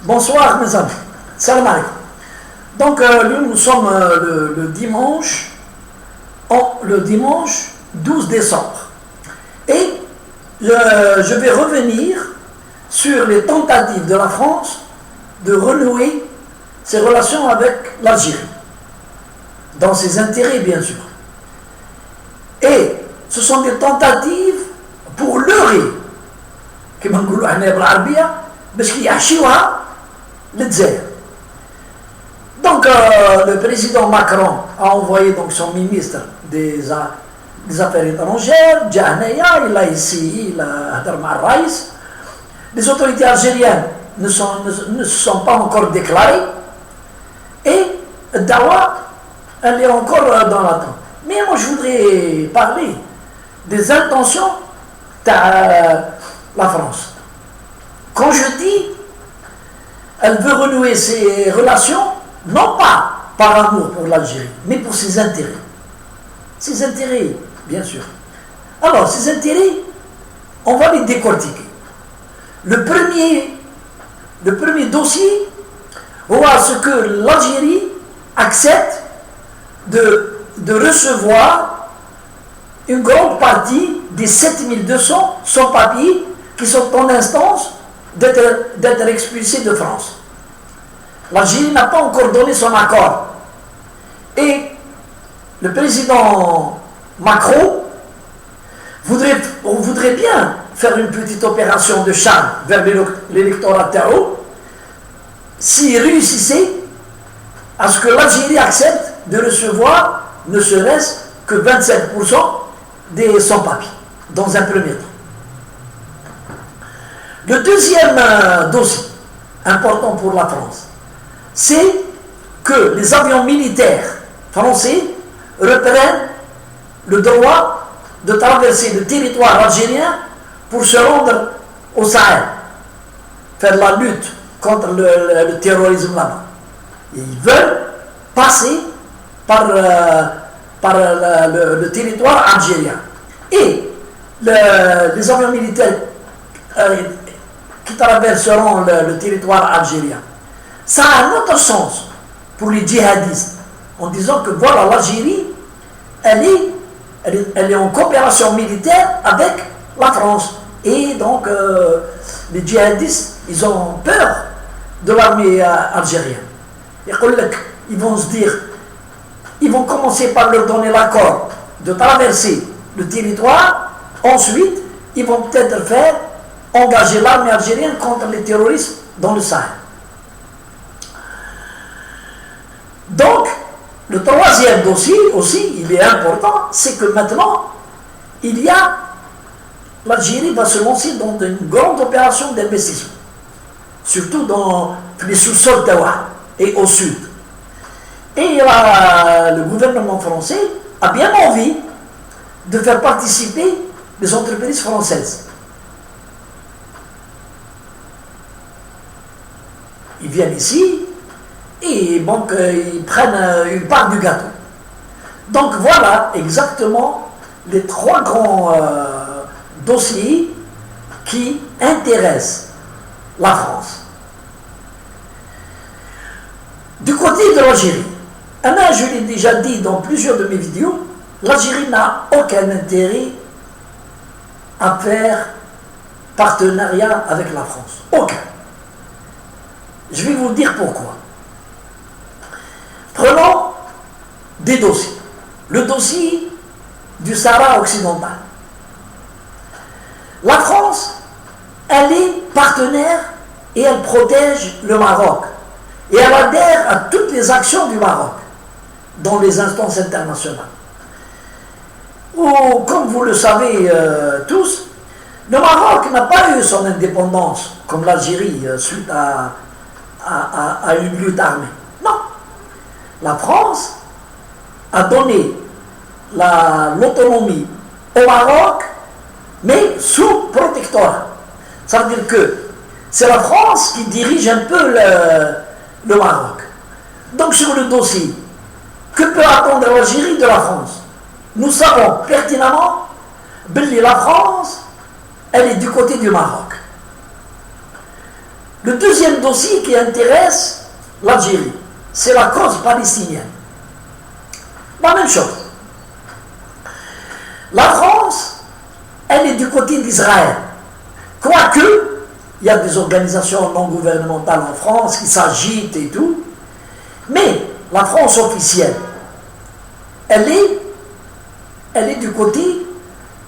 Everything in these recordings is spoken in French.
Bonsoir mes amis. Salam alaikum. Donc nous sommes le dimanche 12 décembre. Et je vais revenir sur les tentatives de la France de renouer ses relations avec l'Algérie, dans ses intérêts bien sûr. Et ce sont des tentatives pour leurrer, comme on dit en arabe, parce qu'il y a Chiwa, le Dzer. Donc le président Macron a envoyé donc son ministre des Affaires étrangères, Djahnaya, il a ici, il a Hadarma Raïs. Les autorités algériennes ne se sont pas encore déclarées et Dawa, elle est encore dans l'attente. Mais moi je voudrais parler des intentions de la France. Quand je dis elle veut renouer ses relations, non pas par amour pour l'Algérie, mais pour ses intérêts. Ses intérêts, bien sûr. Alors, ces intérêts, on va les décortiquer. Le premier dossier, on voit ce que l'Algérie accepte de recevoir une grande partie des 7200 sans-papiers qui sont en instance d'être expulsés de France. L'Algérie n'a pas encore donné son accord. Et le président Macron voudrait bien faire une petite opération de charme vers l'électorat terreau s'il réussissait à ce que l'Algérie accepte de recevoir ne serait-ce que 27% des sans-papiers dans un premier temps. Le deuxième dossier important pour la France, c'est que les avions militaires français reprennent le droit de traverser le territoire algérien pour se rendre au Sahel, faire la lutte contre le terrorisme là-bas. Ils veulent passer par le territoire algérien. Et les avions militaires qui traverseront le territoire algérien, ça a un autre sens pour les djihadistes, en disant que voilà, l'Algérie, elle est en coopération militaire avec la France. Et donc, les djihadistes, ils ont peur de l'armée algérienne. Ils vont se dire, ils vont commencer par leur donner l'accord de traverser le territoire, ensuite, ils vont peut-être engager l'armée algérienne contre les terroristes dans le Sahel. Donc, le troisième dossier aussi, il est important, c'est que maintenant, l'Algérie va se lancer dans une grande opération d'investissement, surtout dans les sous-sols d'Awa et au sud. Et le gouvernement français a bien envie de faire participer les entreprises françaises. Ils viennent ici et donc ils prennent une part du gâteau. Donc voilà exactement les trois grands dossiers qui intéressent la France. Du côté de l'Algérie, je l'ai déjà dit dans plusieurs de mes vidéos, l'Algérie n'a aucun intérêt à faire partenariat avec la France. Aucun. Je vais vous dire pourquoi. Prenons des dossiers. Le dossier du Sahara occidental. La France, elle est partenaire et elle protège le Maroc. Et elle adhère à toutes les actions du Maroc dans les instances internationales. Comme vous le savez tous, le Maroc n'a pas eu son indépendance comme l'Algérie suite à une lutte armée. Non. La France a donné l'autonomie au Maroc, mais sous protectorat. Ça veut dire que c'est la France qui dirige un peu le Maroc. Donc sur le dossier, que peut attendre l'Algérie de la France? Nous savons pertinemment que la France, elle est du côté du Maroc. Le deuxième dossier qui intéresse l'Algérie, c'est la cause palestinienne. La même chose. La France, elle est du côté d'Israël. Quoique, il y a des organisations non gouvernementales en France qui s'agitent et tout, mais la France officielle, elle est du côté,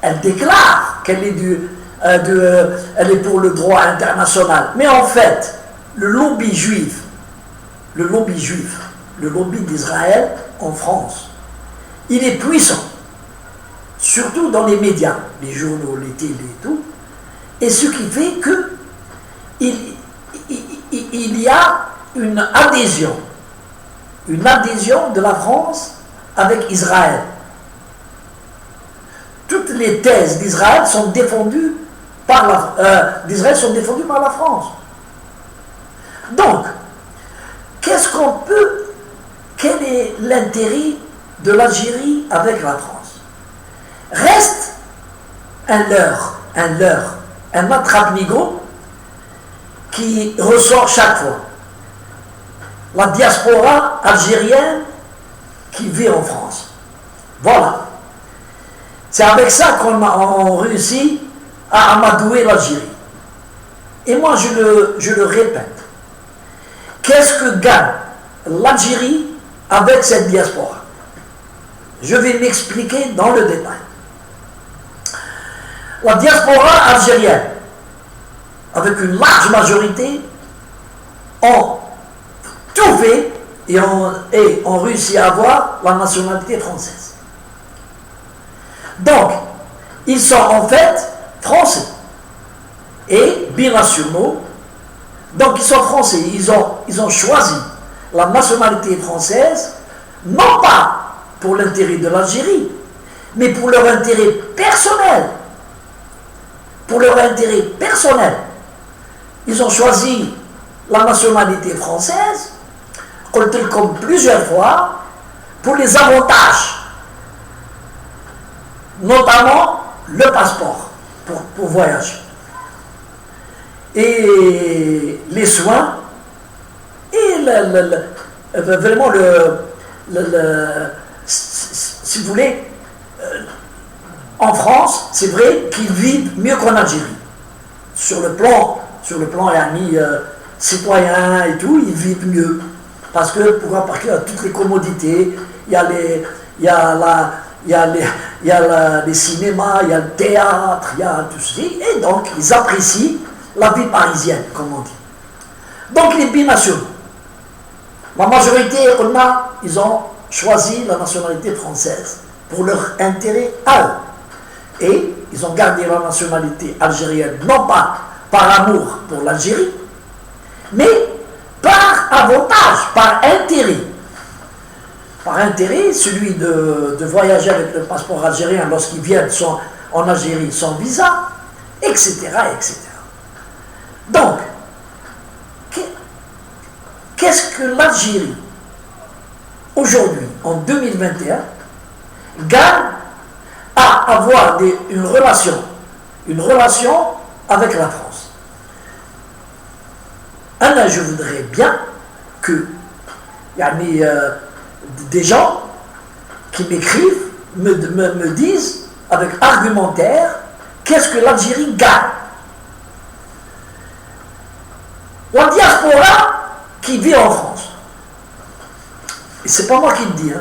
elle déclare qu'elle est elle est pour le droit international. Mais en fait, le lobby juif, le lobby d'Israël en France, il est puissant, surtout dans les médias, les journaux, les télés et tout, et ce qui fait que il y a une adhésion de la France avec Israël. Toutes les thèses d'Israël sont défendues par la France. Donc, quel est l'intérêt de l'Algérie avec la France? Reste un attrape-nigo qui ressort chaque fois. La diaspora algérienne qui vit en France. Voilà. C'est avec ça qu'on réussit à amadouer l'Algérie. Et moi, je le répète. Qu'est-ce que gagne l'Algérie avec cette diaspora? Je vais m'expliquer dans le détail. La diaspora algérienne, avec une large majorité, ont tout fait et ont réussi à avoir la nationalité française. Donc, ils sont en fait français et binationaux. Donc, ils sont français. Ils ont choisi la nationalité française, non pas pour l'intérêt de l'Algérie, mais pour leur intérêt personnel. Pour leur intérêt personnel. Ils ont choisi la nationalité française, comme plusieurs fois, pour les avantages, notamment le passeport pour voyager, et les soins, et vraiment si vous voulez, en France, c'est vrai qu'ils vivent mieux qu'en Algérie. Sur le plan citoyen et tout, ils vivent mieux. Parce qu'il y a toutes les commodités, il y a les cinémas, il y a le théâtre, il y a tout ceci, et donc ils apprécient la vie parisienne, comme on dit. Donc les binationaux, la majorité, ils ont choisi la nationalité française pour leur intérêt à eux. Et ils ont gardé la nationalité algérienne, non pas par amour pour l'Algérie, mais par avantage, par intérêt. Par intérêt, celui de voyager avec le passeport algérien lorsqu'ils viennent en Algérie sans visa, etc., etc. Donc, qu'est-ce que l'Algérie, aujourd'hui, en 2021, gagne à avoir une relation avec la France? Je voudrais bien que des gens qui m'écrivent me disent avec argumentaire qu'est-ce que l'Algérie gagne. La diaspora qui vit en France, et c'est pas moi qui le dis,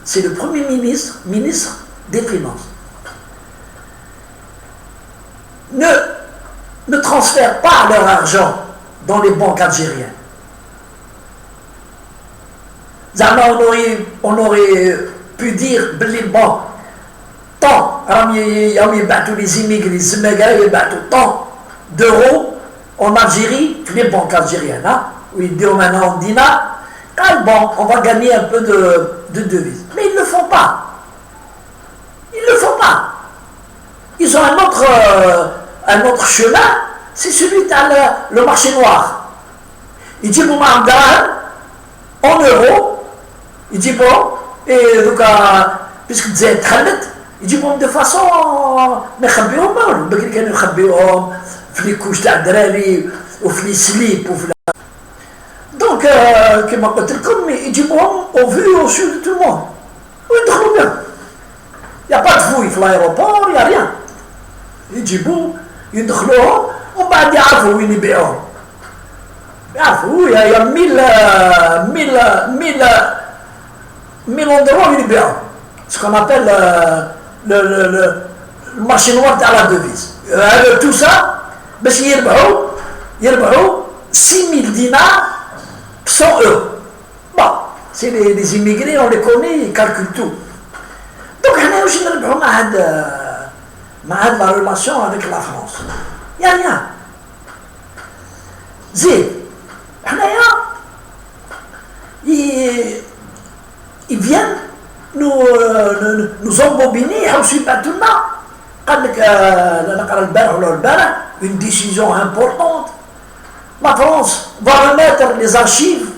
c'est le Premier ministre des Finances, ne transfèrent pas leur argent dans les banques algériennes. On aurait pu dire, bon, tant, les immigrés, tant d'euros en Algérie, que les banques algériennes, où ils disent maintenant en dinar, bon, on va gagner un peu de devises. Mais ils ne le font pas. Ils ne le font pas. Ils ont un autre chemin, c'est celui de le marché noir. Ils disent, bon, en euros, il dit bon, et donc, puisque vous êtes très il dit bon, de façon, نخبيهم في les couches تاع الدراري وفي لي سليب وفي دونك كما قلت لكم يجيبوهم au vu au su de tout le monde ويدخلوا بهم. يا با تفوي في الايروبور يا ريان، يجيبوا يدخلوهم ومن بعد يعرفوا وين يبيعوهم. يعرفوا يا ميل اندروا وين يبيعوهم. Ce qu'on appelle le marché noir تاع لا دوفيز. Tout ça باش يربحوا 6000 dinars 100 euros. Bon, c'est les immigrés, on les connaît, ils calculent tout. Donc, on a aussi la relation avec la France. Il n'y a rien. Ils viennent nous embobiner, une décision importante. La France va remettre les archives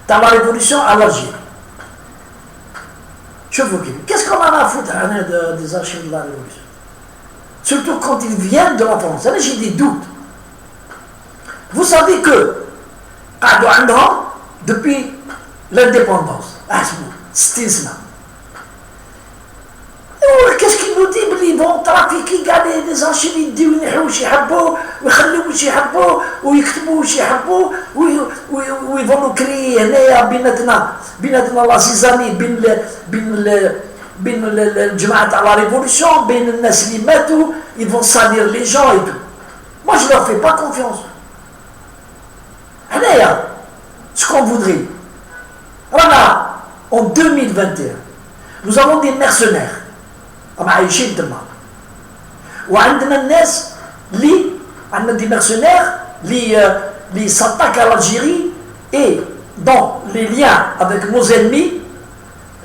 dans la révolution à l'Algérie. Je vous dis, qu'est-ce qu'on en a à foutre des archives de la révolution? Surtout quand ils viennent de la France. J'ai des doutes. Vous savez que, depuis l'indépendance, qu'est-ce qu'il nous dit? Ils vont trafiquer des archives, ils disent qu'ils ils vont nous créer la zizanie, la révolution, ils vont salir les gens et tout. Moi je ne leur fais pas confiance. Ce qu'on voudrait. En 2021, nous avons des mercenaires. عايشين تما وعندنا الناس اللي عندنا دي mercenaires اللي s'attaquent à l'Algérie et dont les liens avec nos ennemis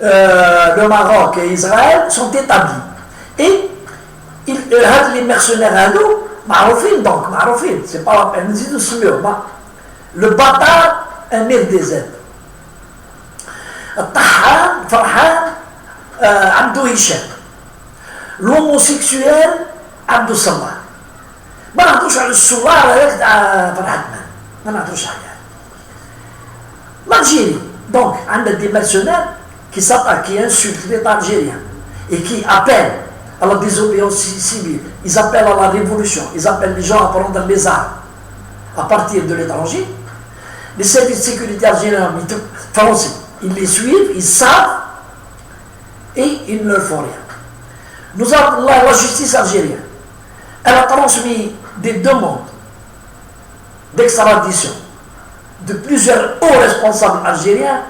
le Maroc et Israël sont établis et هاد les mercenaires هادو معروفين donc معروفين c'est pas la peine نزيدو نسميوهم le bâtard Amir Dezet الطحان فرحان عبدو هشام l'homosexuel Abdou Samar. ما نهضروش على الصغار هذاك تاع فرحة مان، ما نهضروش عليها. L'Algérie, donc, عندنا des mercenaires qui s'attaquent, qui insultent l'État algérien et qui appellent à la désobéissance civile, ils appellent à la révolution, ils appellent les gens à prendre les armes à partir de l'étranger. Les services de sécurité algériens, français, ils les suivent, ils savent et ils ne leur font rien. Nous avons la justice algérienne. Elle a transmis des demandes d'extradition de plusieurs hauts responsables algériens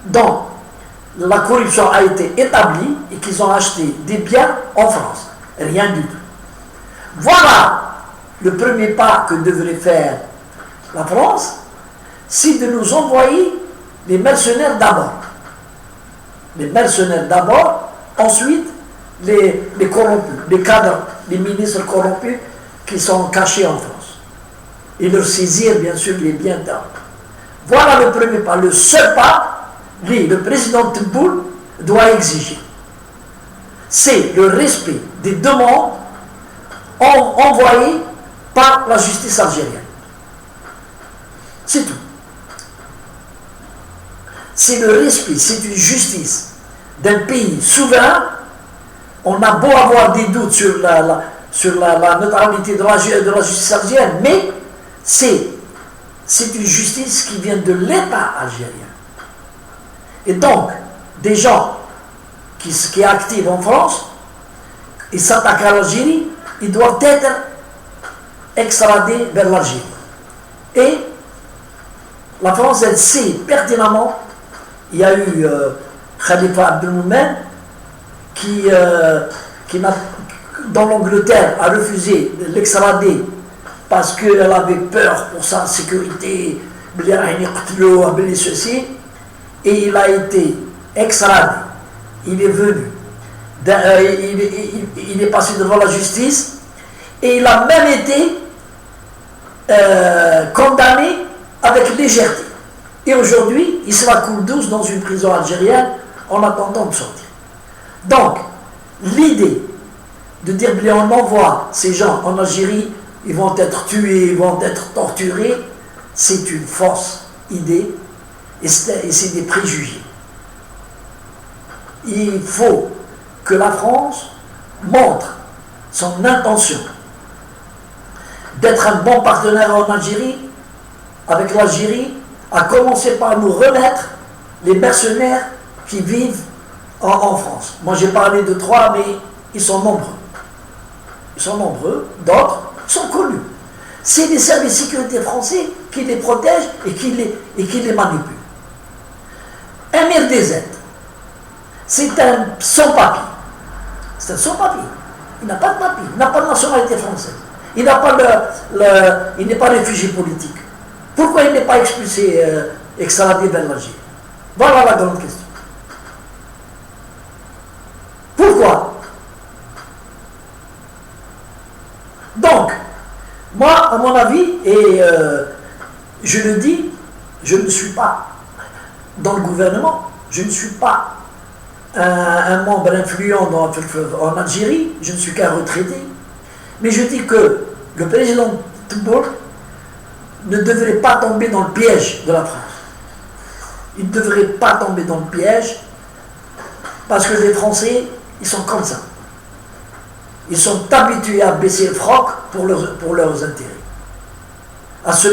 dont la corruption a été établie et qui ont acheté des biens en France. Rien du tout. Voilà le premier pas que devrait faire la France, c'est de nous envoyer les mercenaires d'abord. Les mercenaires d'abord. Ensuite, les corrompus, les cadres, les ministres corrompus qui sont cachés en France. Et leur saisir, bien sûr, les biens d'armes. Voilà le premier pas. Le seul pas, lui, le président Tebboune, doit exiger. C'est le respect des demandes envoyées par la justice algérienne. C'est tout. C'est le respect, c'est une justice d'un pays souverain. On a beau avoir des doutes sur la neutralité de la justice algérienne, mais c'est une justice qui vient de l'État algérien. Et donc, des gens qui activent en France, ils s'attaquent à l'Algérie, ils doivent être extradés vers l'Algérie. Et la France, elle sait pertinemment, il y a eu Khalifa Abdelmoumen qui dans l'Angleterre a refusé de l'extrader parce qu'elle avait peur pour sa sécurité, ceci, et il a été extradé. Il est venu, il est passé devant la justice et il a même été condamné avec légèreté. Et aujourd'hui, il sera coule douce dans une prison algérienne en attendant de sortir. Donc, l'idée de dire on envoie ces gens en Algérie ils vont être tués, ils vont être torturés, c'est une fausse idée et c'est des préjugés. Il faut que la France montre son intention d'être un bon partenaire en Algérie, avec l'Algérie, à commencer par nous remettre les mercenaires qui vivent en France. Moi j'ai parlé de 3, mais ils sont nombreux. Ils sont nombreux, d'autres sont connus. C'est les services de sécurité français qui les protègent et qui les manipulent. Amir DZ, c'est un sans-papier. C'est un sans-papier. Il n'a pas de papier, il n'a pas de nationalité française. Il n'est pas réfugié politique. Pourquoi il n'est pas expulsé, extradé vers l'Algérie? Voilà la grande question. Pourquoi? Donc, moi, à mon avis, et je le dis, je ne suis pas dans le gouvernement, je ne suis pas un membre influent en Algérie, je ne suis qu'un retraité, mais je dis que le président Tebboune ne devrait pas tomber dans le piège de la France. Il ne devrait pas tomber dans le piège parce que les Français, ils sont comme ça. Ils sont habitués à baisser le froc pour leurs intérêts, à se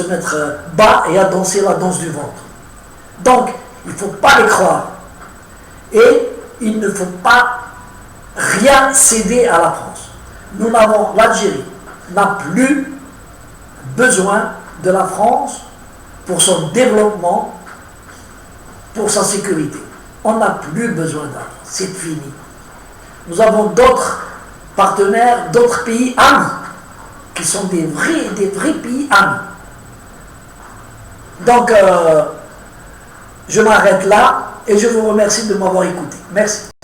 mettre bas et à danser la danse du ventre. Donc, il ne faut pas les croire. Et il ne faut pas rien céder à la France. L'Algérie n'a plus besoin de la France pour son développement, pour sa sécurité. On n'a plus besoin de la France. C'est fini. Nous avons d'autres partenaires, d'autres pays amis, qui sont des vrais pays amis. Donc, je m'arrête là et je vous remercie de m'avoir écouté. Merci.